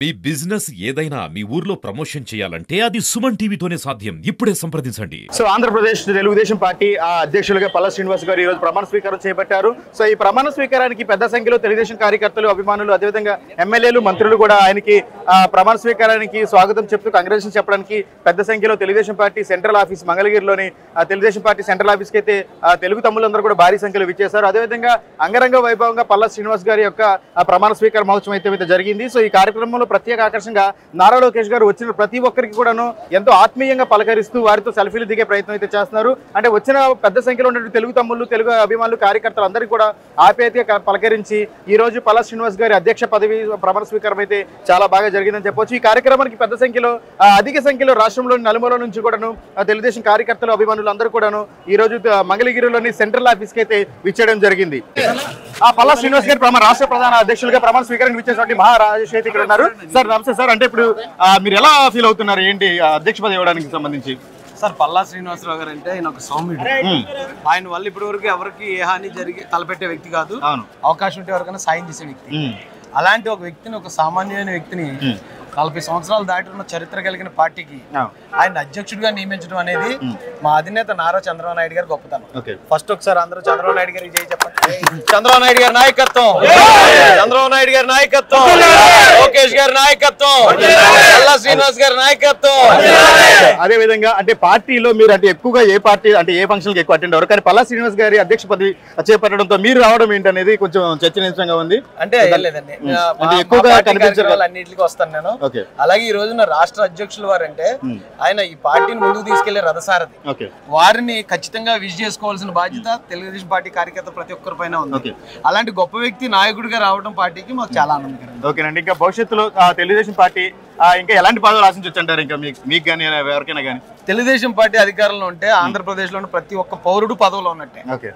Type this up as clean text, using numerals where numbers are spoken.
మీ business ఏదైనా మీ ఊర్లో promotion చేయాలంటే అది సుమన్ టీవీతోనే సాధ్యం. ఇప్పుడే సంప్రదించండి. సో ఆంధ్రప్రదేశ్ తెలుగుదేశం పార్టీ అధ్యక్షులుగా పల్లా శ్రీనివాస్ గారు ఈ రోజు ప్రమాణ స్వీకారం చేపట్టారు. సో ఈ ప్రమాణ స్వీకారానికి పెద్ద సంఖ్యలో తెలుగుదేశం కార్యకర్తలు, అభిమానులు, అదేవిధంగా ఎమ్మెల్యేలు, మంత్రులు కూడా ఆయనకి ప్రమాణ స్వీకారానికి స్వాగతం చెప్తూ కంగ్రాచులేషన్ చెప్పడానికి పెద్ద సంఖ్యలో తెలుగుదేశం పార్టీ సెంట్రల్ ఆఫీస్ మంగళగిరిలోని తెలుగుదేశం పార్టీ సెంట్రల్ ఆఫీస్కి అయితే తెలుగు తమ్ములందరూ కూడా భారీ సంఖ్యలో విచ్చేశారు. అదేవిధంగా అంగరంగ వైభవంగా పల్లా శ్రీనివాస్ గారి యొక్క ప్రమాణ స్వీకార మహోత్సవం అయితే జరిగింది. సో ఈ కార్యక్రమంలో ప్రత్యేక ఆకర్షణగా నారా లోకేష్ గారు వచ్చిన ప్రతి ఒక్కరికి కూడాను ఎంతో ఆత్మీయంగా పలకరిస్తూ వారితో సెల్ఫీలు దిగే ప్రయత్నం అయితే చేస్తున్నారు. అంటే వచ్చిన పెద్ద సంఖ్యలో ఉన్న తెలుగు తమ్ముళ్ళు, తెలుగు అభిమానులు, కార్యకర్తలు అందరికీ కూడా ఆప్యాయతగా పలకరించి ఈ రోజు పల్లా శ్రీనివాస్ గారి అధ్యక్ష పదవి ప్రమాణ స్వీకారం అయితే చాలా బాగా జరిగిందని చెప్పొచ్చు. ఈ కార్యక్రమానికి పెద్ద సంఖ్యలో అధిక సంఖ్యలో రాష్ట్రంలోని నలుమూల నుంచి కూడాను తెలుగుదేశం కార్యకర్తలు, అభిమానులు అందరూ కూడాను ఈ రోజు మంగళగిరిలోని సెంట్రల్ ఆఫీస్ కి అయితే విచ్చేయడం జరిగింది. పల్లా శ్రీనివాస్ గారు రాష్ట్ర ప్రధాన అధ్యక్షులుగా ప్రమాణ స్వీకారానికి విచ్చేటువంటి మహారాజేష్ అయితే ఇక్కడ ఉన్నారు. సార్ నమస్తే సార్. అంటే ఇప్పుడు మీరు ఎలా ఫీల్ అవుతున్నారు, ఏంటి అధ్యక్ష పదవి ఇవ్వడానికి సంబంధించి? సార్ పల్లా శ్రీనివాసరావు గారు అంటే ఆయన ఒక సౌమ్యుడు. ఆయన వల్ల ఇప్పటి వరకు ఎవరికి ఏ హాని జరిగి తలపెట్టే వ్యక్తి కాదు. అవకాశం ఉంటే ఎవరికైనా సాయం చేసే వ్యక్తి. అలాంటి ఒక వ్యక్తిని, ఒక సామాన్యమైన వ్యక్తిని 40 సంవత్సరాలు దాటి ఉన్న చరిత్ర కలిగిన పార్టీకి ఆయన అధ్యక్షుడిగా నియమించడం అనేది మా అధినేత నారా చంద్రబాబు నాయుడు గారి గొప్పతనం. ఫస్ట్ ఒకసారి అందరూ చంద్రబాబు నాయుడు గారికి జై చెప్పండి. చంద్రబాబు నాయుడు గారి నాయకత్వం, చంద్రబాబు నాయుడు గారి నాయకత్వం, లోకేష్ గారి నాయకత్వం, పల్లా శ్రీనివాస్ గారి నాయకత్వం. అదే విధంగా అంటే పార్టీలో మీరు అంటే ఎక్కువగా ఏ పార్టీ అంటే ఏ ఫంక్షన్ ఎక్కువ అటెండ్ అవ్వరు, కానీ పల్లా శ్రీనివాస్ గారి అధ్యక్ష పదవి చేపట్టడంతో మీరు రావడం ఏంటనేది కొంచెం చర్చనీయాంశంగా ఉంది. అంటే లేదండి, ఎక్కువగా కనిపించారు అన్నింటికి వస్తాను నేను. అలాగే ఈ రోజున రాష్ట్ర అధ్యక్షులు వారంటే ఆయన ఈ పార్టీని ముందుకు తీసుకెళ్లే రథసారథి. వారిని ఖచ్చితంగా విష్ చేసుకోవాల్సిన బాధ్యత తెలుగుదేశం పార్టీ కార్యకర్త ప్రతి ఒక్కరి పైన ఉంది. అలాంటి గొప్ప వ్యక్తి నాయకుడిగా రావడం పార్టీకి మాకు చాలా ఆనందకరం. ఓకేనండి. ఇంకా భవిష్యత్తులో తెలుగుదేశం పార్టీ ఇంకా ఎలాంటి పదవులు ఆశించవచ్చు అంటారు? ఇంకా మీకు కానీ ఎవరికైనా కానీ తెలుగుదేశం పార్టీ అధికారంలో ఉంటే ఆంధ్రప్రదేశ్ లో ప్రతి ఒక్క పౌరుడు పదవిలో ఉన్నట్టే.